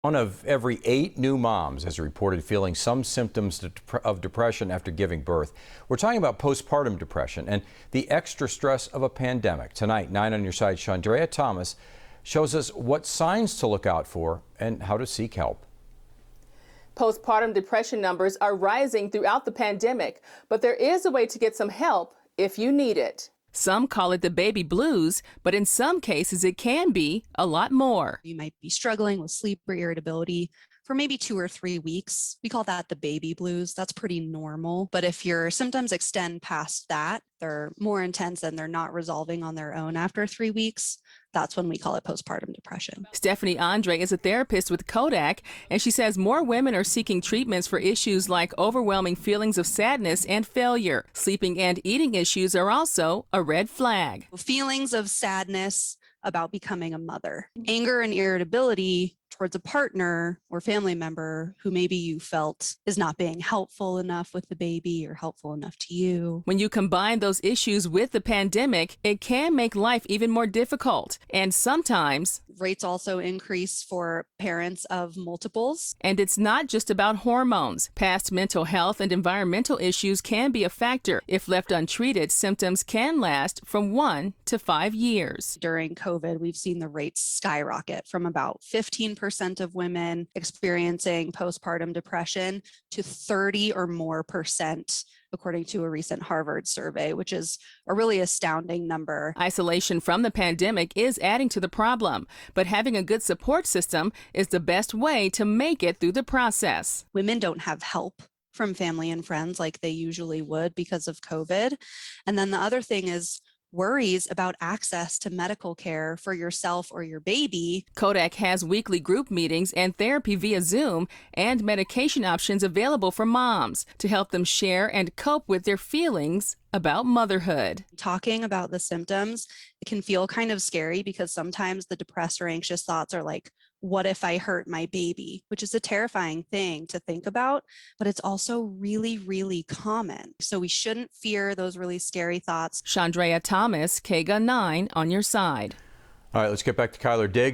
One of every 8 new moms has reported feeling some symptoms of depression after giving birth. We're talking about postpartum depression and the extra stress of a pandemic. Tonight, 9 on your side, Chandrea Thomas shows us what signs to look out for and how to seek help. Postpartum depression numbers are rising throughout the pandemic, but there is a way to get some help if you need it. Some call it the baby blues, but in some cases it can be a lot more. You might be struggling with sleep or irritability for maybe 2 or 3 weeks. We call that the baby blues. That's pretty normal. But if your symptoms extend past that, they're more intense and they're not resolving on their own after 3 weeks, that's when we call it postpartum depression. Stephanie Andre is a therapist with Kodak, and she says more women are seeking treatments for issues like overwhelming feelings of sadness and failure. Sleeping and eating issues are also a red flag. Feelings of sadness about becoming a mother, anger and irritability towards a partner or family member who maybe you felt is not being helpful enough with the baby or helpful enough to you. When you combine those issues with the pandemic, it can make life even more difficult. And sometimes Rates also increase for parents of multiples. And it's not just about hormones. Past mental health and environmental issues can be a factor. If left untreated, symptoms can last from 1 to 5 years. During COVID, we've seen the rates skyrocket from about 15% of women experiencing postpartum depression to 30 or more percent, according to a recent Harvard survey, which is a really astounding number. Isolation from the pandemic is adding to the problem, but having a good support system is the best way to make it through the process. Women don't have help from family and friends like they usually would because of COVID. And then the other thing is worries about access to medical care for yourself or your baby. Kodak has weekly group meetings and therapy via Zoom and medication options available for moms to help them share and cope with their feelings about motherhood. Talking about the symptoms, it can feel kind of scary because sometimes the depressed or anxious thoughts are like, what if I hurt my baby? Which is a terrifying thing to think about, but it's also really, really common. So we shouldn't fear those really scary thoughts. Chandrea Thomas, KGUN 9 on your side. All right, let's get back to Kyler Diggs.